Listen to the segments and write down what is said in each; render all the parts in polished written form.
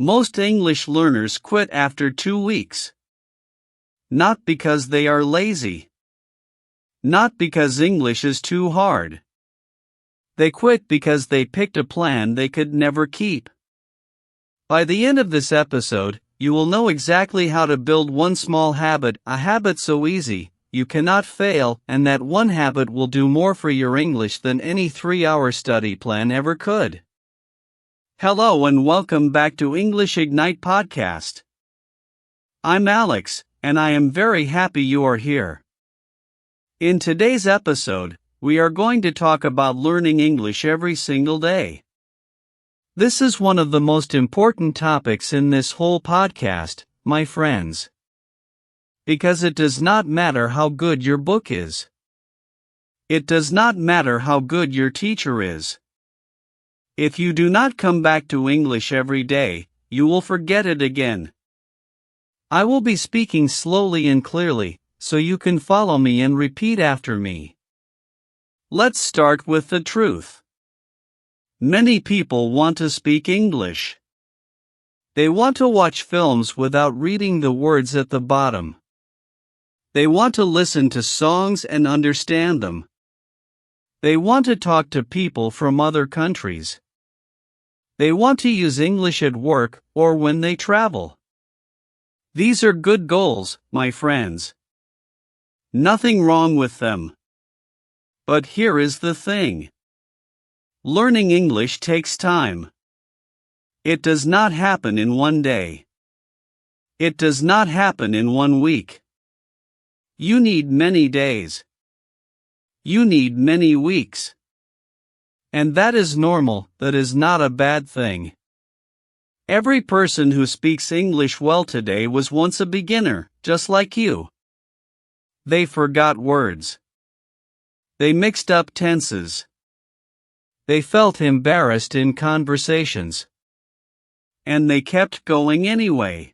Most English learners quit after 2 weeks. Not because they are lazy. Not because English is too hard. They quit because they picked a plan they could never keep. By the end of this episode, you will know exactly how to build one small habit, a habit so easy, you cannot fail, and that one habit will do more for your English than any 3-hour study plan ever could. Hello and welcome back to English Ignite Podcast. I'm Alex, and I am very happy you are here. In today's episode, we are going to talk about learning English every single day. This is one of the most important topics in this whole podcast, my friends. Because it does not matter how good your book is. It does not matter how good your teacher is. If you do not come back to English every day, you will forget it again. I will be speaking slowly and clearly, so you can follow me and repeat after me. Let's start with the truth. Many people want to speak English. They want to watch films without reading the words at the bottom. They want to listen to songs and understand them. They want to talk to people from other countries. They want to use English at work or when they travel. These are good goals, my friends. Nothing wrong with them. But here is the thing. Learning English takes time. It does not happen in one day. It does not happen in 1 week. You need many days. You need many weeks. And that is normal, that is not a bad thing. Every person who speaks English well today was once a beginner, just like you. They forgot words. They mixed up tenses. They felt embarrassed in conversations. And they kept going anyway.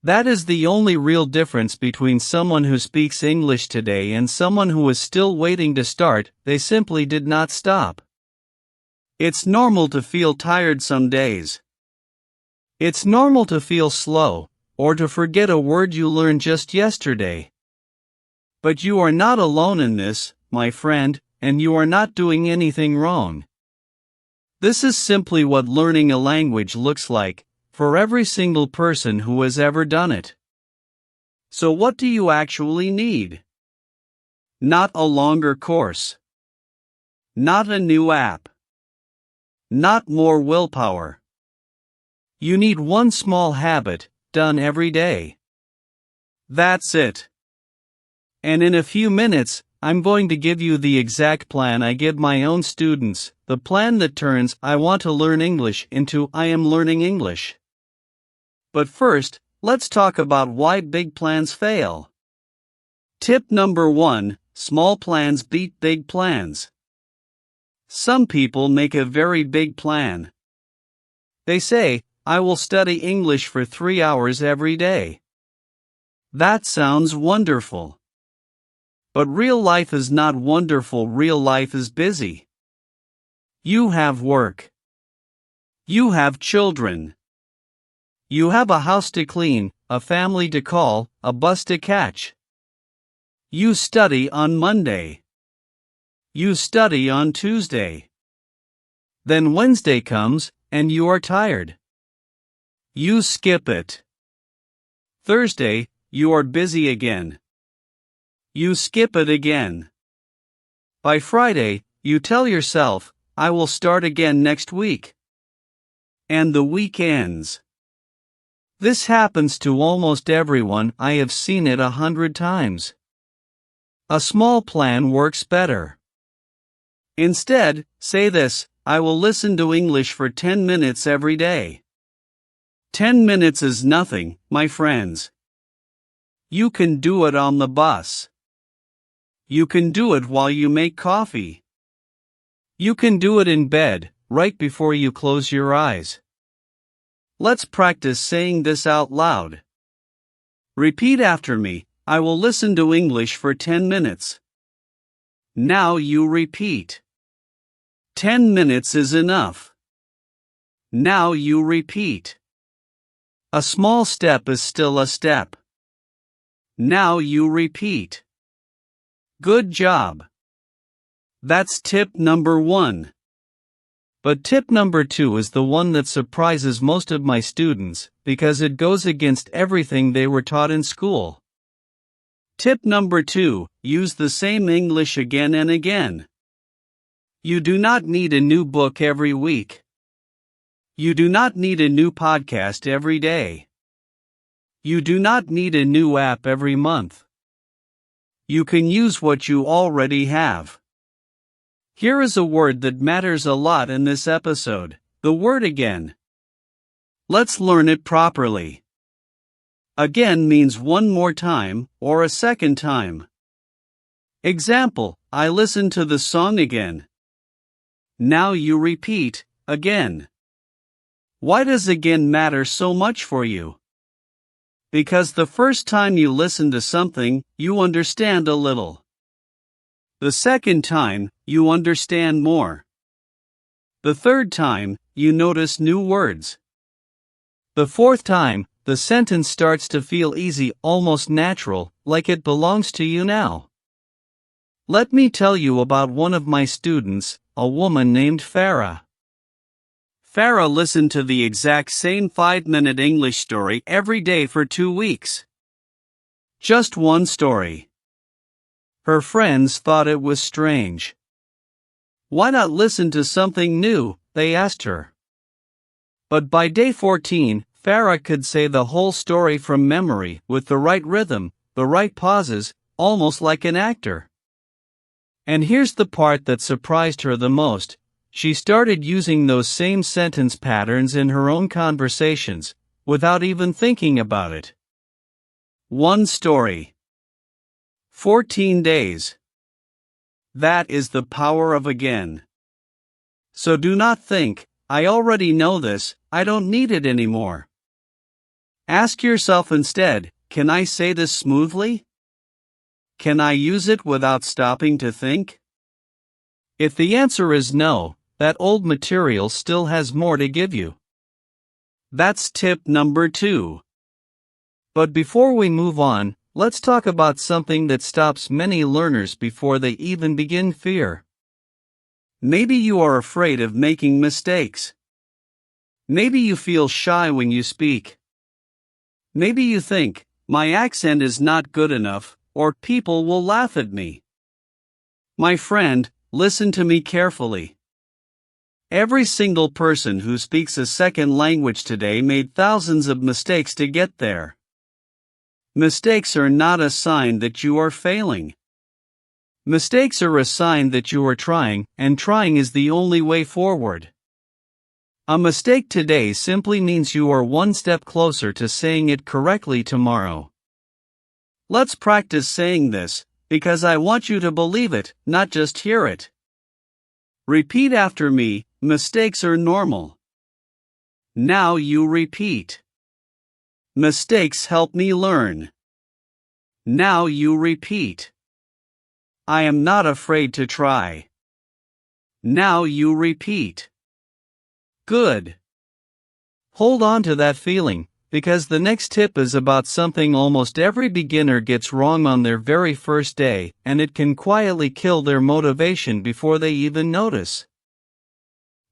That is the only real difference between someone who speaks English today and someone who is still waiting to start. They simply did not stop. It's normal to feel tired some days. It's normal to feel slow, or to forget a word you learned just yesterday. But you are not alone in this, my friend, and you are not doing anything wrong. This is simply what learning a language looks like, for every single person who has ever done it. So what do you actually need? Not a longer course. Not a new app. Not more willpower. You need one small habit, done every day. That's it. And in a few minutes, I'm going to give you the exact plan I give my own students, the plan that turns I want to learn English into I am learning English. But first, let's talk about why big plans fail. Tip number 1, small plans beat big plans. Some people make a very big plan. They say, I will study English for 3 hours every day. That sounds wonderful. But real life is not wonderful, real life is busy. You have work. You have children. You have a house to clean, a family to call, a bus to catch. You study on Monday. You study on Tuesday. Then Wednesday comes, and you are tired. You skip it. Thursday, you are busy again. You skip it again. By Friday, you tell yourself, I will start again next week. And the week ends. This happens to almost everyone. I have seen it 100 times. A small plan works better. Instead, say this, I will listen to English for 10 minutes every day. 10 minutes is nothing, my friends. You can do it on the bus. You can do it while you make coffee. You can do it in bed, right before you close your eyes. Let's practice saying this out loud. Repeat after me, I will listen to English for 10 minutes. Now you repeat. 10 minutes is enough. Now you repeat. A small step is still a step. Now you repeat. Good job. That's tip number 1. But tip number 2 is the one that surprises most of my students, because it goes against everything they were taught in school. Tip number 2, use the same English again and again. You do not need a new book every week. You do not need a new podcast every day. You do not need a new app every month. You can use what you already have. Here is a word that matters a lot in this episode, the word again. Let's learn it properly. Again means one more time, or a second time. Example, I listened to the song again. Now you repeat, again. Why does again matter so much for you? Because the first time you listen to something, you understand a little. The second time, you understand more. The third time, you notice new words. The fourth time, the sentence starts to feel easy, almost natural, like it belongs to you now. Let me tell you about one of my students, a woman named Farah. Farah listened to the exact same 5-minute English story every day for 2 weeks. Just one story. Her friends thought it was strange. Why not listen to something new, they asked her. But by day 14, Farah could say the whole story from memory with the right rhythm, the right pauses, almost like an actor. And here's the part that surprised her the most. She started using those same sentence patterns in her own conversations, without even thinking about it. One story. 14 days. That is the power of again. So do not think, I already know this, I don't need it anymore. Ask yourself instead, can I say this smoothly? Can I use it without stopping to think? If the answer is no, that old material still has more to give you. That's tip number 2. But before we move on, let's talk about something that stops many learners before they even begin fear. Maybe you are afraid of making mistakes. Maybe you feel shy when you speak. Maybe you think, my accent is not good enough, or people will laugh at me. My friend, listen to me carefully. Every single person who speaks a second language today made thousands of mistakes to get there. Mistakes are not a sign that you are failing. Mistakes are a sign that you are trying, and trying is the only way forward. A mistake today simply means you are one step closer to saying it correctly tomorrow. Let's practice saying this, because I want you to believe it, not just hear it. Repeat after me, mistakes are normal. Now you repeat. Mistakes help me learn. Now you repeat. I am not afraid to try. Now you repeat. Good. Hold on to that feeling, because the next tip is about something almost every beginner gets wrong on their very first day, and it can quietly kill their motivation before they even notice.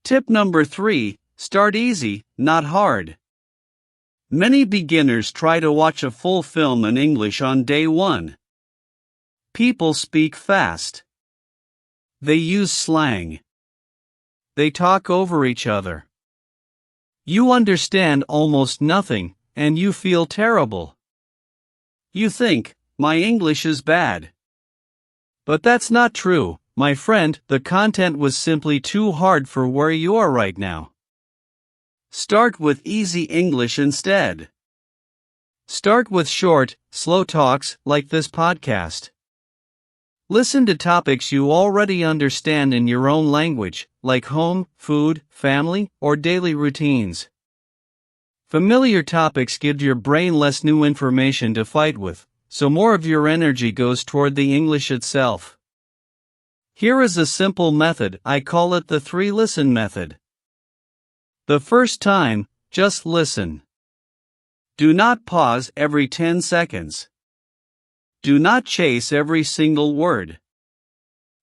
Tip number 3, start easy, not hard. Many beginners try to watch a full film in English on day 1. People speak fast. They use slang. They talk over each other. You understand almost nothing, and you feel terrible. You think, my English is bad. But that's not true, my friend, the content was simply too hard for where you are right now. Start with easy English instead. Start with short, slow talks like this podcast. Listen to topics you already understand in your own language, like home, food, family, or daily routines. Familiar topics give your brain less new information to fight with, so more of your energy goes toward the English itself. Here is a simple method, I call it the 3-listen method. The first time, just listen. Do not pause every 10 seconds. Do not chase every single word.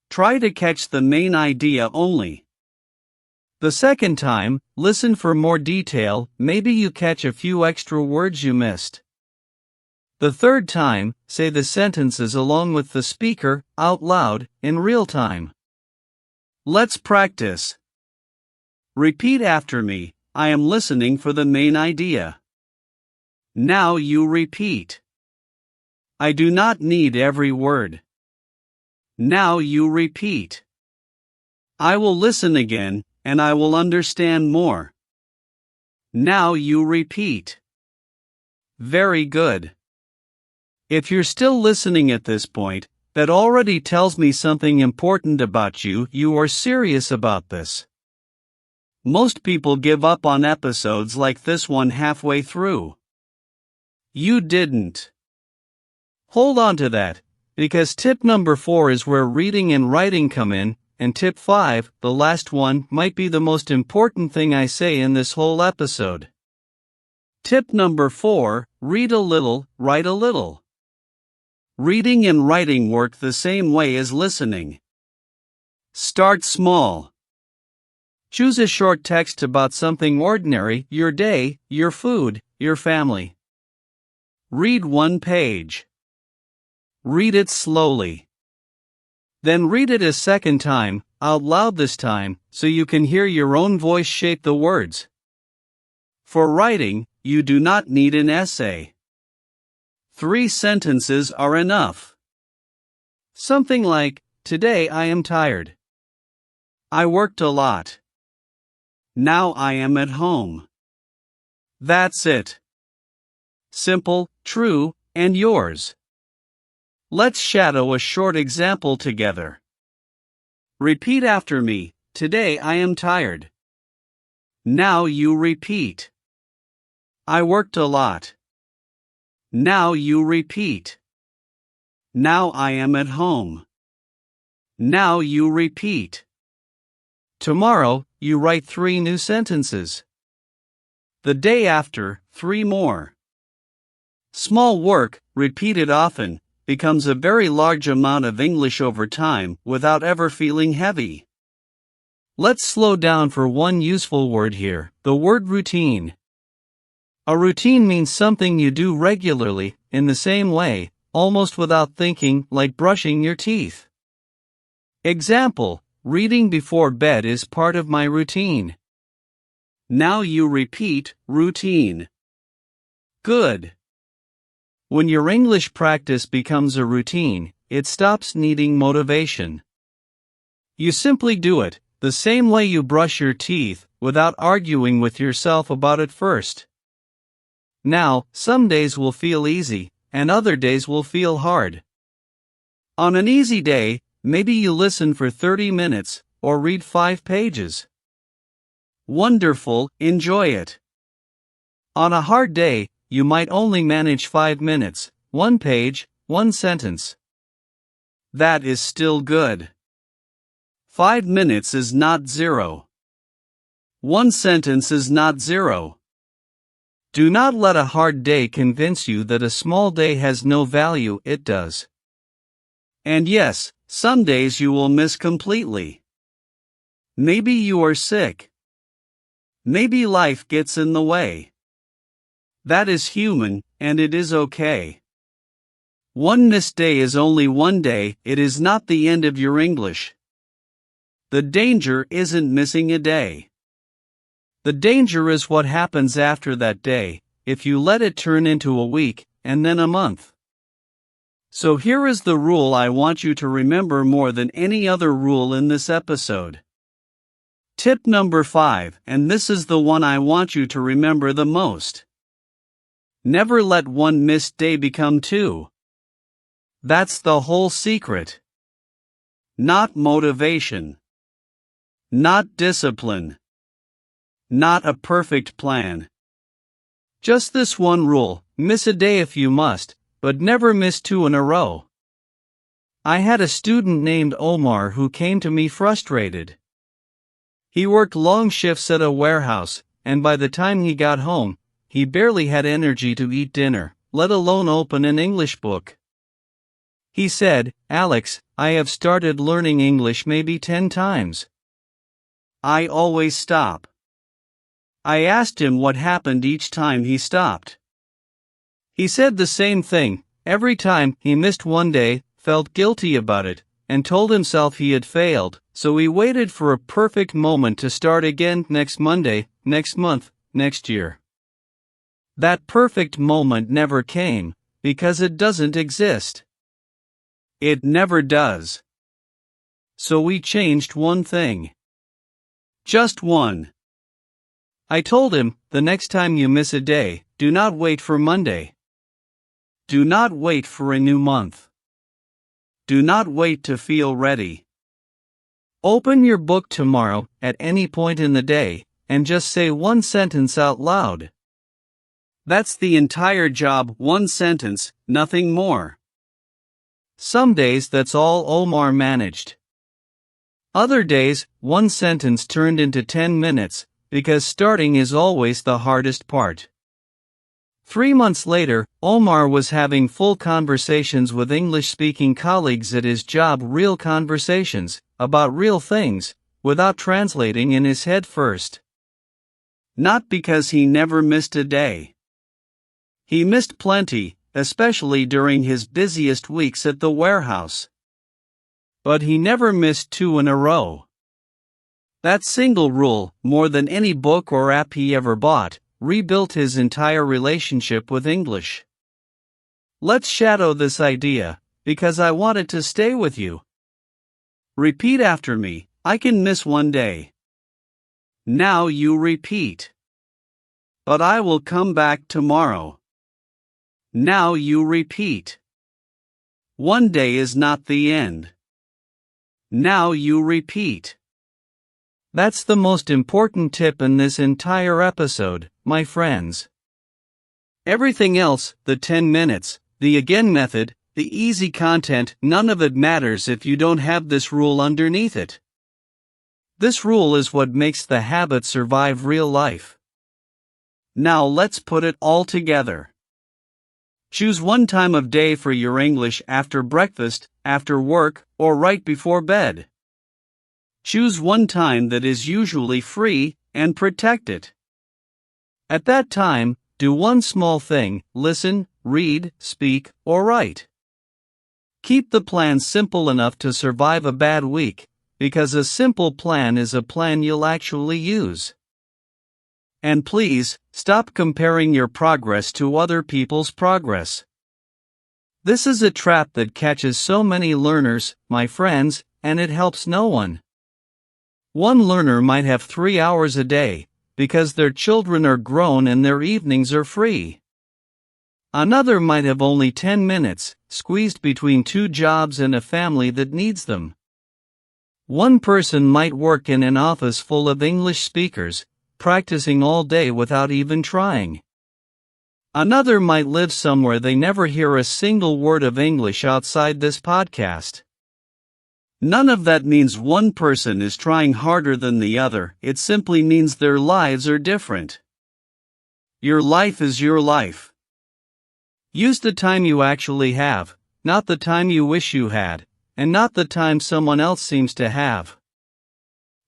Try to catch the main idea only. The second time, listen for more detail, maybe you catch a few extra words you missed. The third time, say the sentences along with the speaker, out loud, in real time. Let's practice. Repeat after me, I am listening for the main idea. Now you repeat. I do not need every word. Now you repeat. I will listen again, and I will understand more. Now you repeat. Very good. If you're still listening at this point, that already tells me something important about you. You are serious about this. Most people give up on episodes like this one halfway through. You didn't. Hold on to that, because tip number 4 is where reading and writing come in, and tip 5, the last one, might be the most important thing I say in this whole episode. Tip number 4, read a little, write a little. Reading and writing work the same way as listening. Start small. Choose a short text about something ordinary, your day, your food, your family. Read one page. Read it slowly. Then read it a second time, out loud this time, so you can hear your own voice shape the words. For writing, you do not need an essay. 3 sentences are enough. Something like, today I am tired. I worked a lot. Now I am at home. That's it. Simple, true, and yours. Let's shadow a short example together. Repeat after me, today I am tired. Now you repeat. I worked a lot. Now you repeat. Now I am at home. Now you repeat. Tomorrow, you write 3 new sentences. The day after, 3 more. Small work, repeated often, becomes a very large amount of English over time without ever feeling heavy. Let's slow down for one useful word here, the word routine. A routine means something you do regularly, in the same way, almost without thinking, like brushing your teeth. Example, reading before bed is part of my routine. Now you repeat, routine. Good. When your English practice becomes a routine, it stops needing motivation. You simply do it, the same way you brush your teeth, without arguing with yourself about it first. Now, some days will feel easy, and other days will feel hard. On an easy day, maybe you listen for 30 minutes, or read 5 pages. Wonderful, enjoy it. On a hard day, you might only manage 5 minutes, 1 page, 1 sentence. That is still good. 5 minutes is not 0. 1 sentence is not 0. Do not let a hard day convince you that a small day has no value, it does. And yes, some days you will miss completely. Maybe you are sick. Maybe life gets in the way. That is human, and it is okay. One missed day is only one day, it is not the end of your English. The danger isn't missing a day. The danger is what happens after that day, if you let it turn into a week, and then a month. So here is the rule I want you to remember more than any other rule in this episode. Tip number 5, and this is the one I want you to remember the most. Never let one missed day become 2. That's the whole secret. Not motivation. Not discipline. Not a perfect plan. Just this one rule, miss a day if you must, but never miss 2 in a row. I had a student named Omar who came to me frustrated. He worked long shifts at a warehouse, and by the time he got home, he barely had energy to eat dinner, let alone open an English book. He said, "Alex, I have started learning English maybe 10 times. I always stop." I asked him what happened each time he stopped. He said the same thing. Every time he missed one day, felt guilty about it, and told himself he had failed, so he waited for a perfect moment to start again next Monday, next month, next year. That perfect moment never came, because it doesn't exist. It never does. So we changed one thing. Just one. I told him, the next time you miss a day, do not wait for Monday. Do not wait for a new month. Do not wait to feel ready. Open your book tomorrow, at any point in the day, and just say one sentence out loud. That's the entire job, one sentence, nothing more. Some days that's all Omar managed. Other days, one sentence turned into 10 minutes, because starting is always the hardest part. 3 months later, Omar was having full conversations with English-speaking colleagues at his job, real conversations, about real things, without translating in his head first. Not because he never missed a day. He missed plenty, especially during his busiest weeks at the warehouse. But he never missed 2 in a row. That single rule, more than any book or app he ever bought, rebuilt his entire relationship with English. Let's shadow this idea, because I want it to stay with you. Repeat after me, I can miss one day. Now you repeat. But I will come back tomorrow. Now you repeat. One day is not the end. Now you repeat. That's the most important tip in this entire episode, my friends. Everything else, the 10 minutes, the again method, the easy content, none of it matters if you don't have this rule underneath it. This rule is what makes the habit survive real life. Now let's put it all together. Choose one time of day for your English: after breakfast, after work, or right before bed. Choose one time that is usually free, and protect it. At that time, do one small thing: listen, read, speak, or write. Keep the plan simple enough to survive a bad week, because a simple plan is a plan you'll actually use. And please, stop comparing your progress to other people's progress. This is a trap that catches so many learners, my friends, and it helps no one. One learner might have 3 hours a day, because their children are grown and their evenings are free. Another might have only 10 minutes, squeezed between 2 jobs and a family that needs them. One person might work in an office full of English speakers, practicing all day without even trying. Another might live somewhere they never hear a single word of English outside this podcast. None of that means one person is trying harder than the other, it simply means their lives are different. Your life is your life. Use the time you actually have, not the time you wish you had, and not the time someone else seems to have.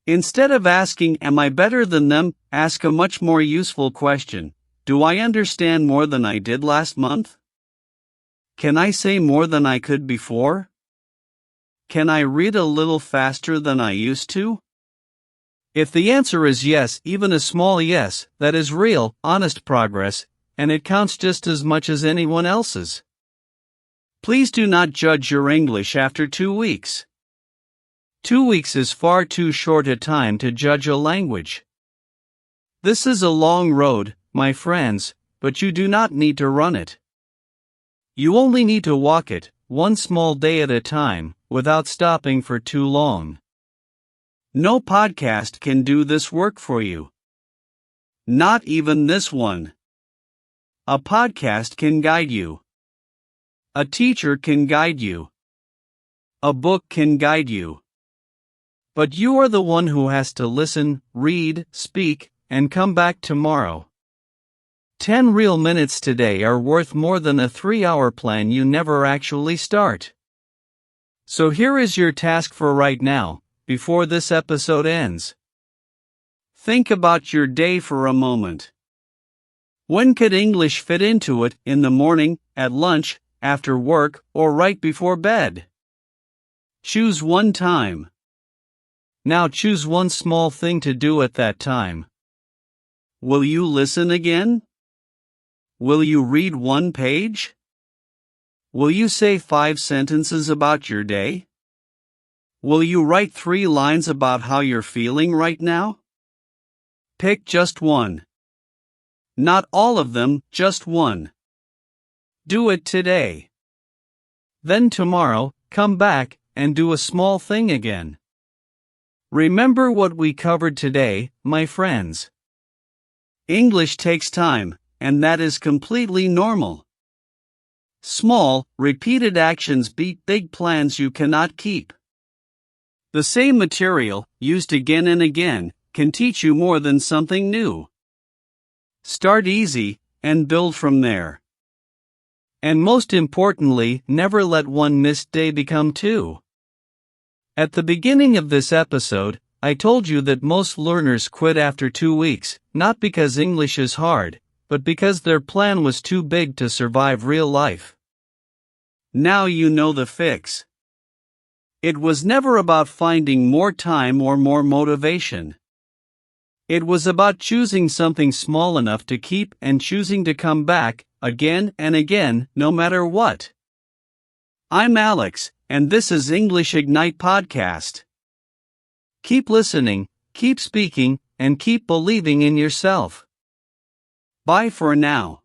Instead of asking, "Am I better than them?" ask a much more useful question: do I understand more than I did last month? Can I say more than I could before? Can I read a little faster than I used to? If the answer is yes, even a small yes, that is real, honest progress, and it counts just as much as anyone else's. Please do not judge your English after 2 weeks. 2 weeks is far too short a time to judge a language. This is a long road, my friends, but you do not need to run it. You only need to walk it, one small day at a time, without stopping for too long. No podcast can do this work for you. Not even this one. A podcast can guide you. A teacher can guide you. A book can guide you. But you are the one who has to listen, read, speak, and come back tomorrow. 10 real minutes today are worth more than a 3-hour plan you never actually start. So here is your task for right now, before this episode ends. Think about your day for a moment. When could English fit into it? In the morning, at lunch, after work, or right before bed? Choose one time. Now choose one small thing to do at that time. Will you listen again? Will you read one page? Will you say 5 sentences about your day? Will you write 3 lines about how you're feeling right now? Pick just one. Not all of them, just one. Do it today. Then tomorrow, come back and do a small thing again. Remember what we covered today, my friends. English takes time, and that is completely normal. Small, repeated actions beat big plans you cannot keep. The same material, used again and again, can teach you more than something new. Start easy, and build from there. And most importantly, never let one missed day become 2. At the beginning of this episode, I told you that most learners quit after 2 weeks, not because English is hard, but because their plan was too big to survive real life. Now you know the fix. It was never about finding more time or more motivation. It was about choosing something small enough to keep and choosing to come back, again and again, no matter what. I'm Alex, and this is English Ignite Podcast. Keep listening, keep speaking, and keep believing in yourself. Bye for now.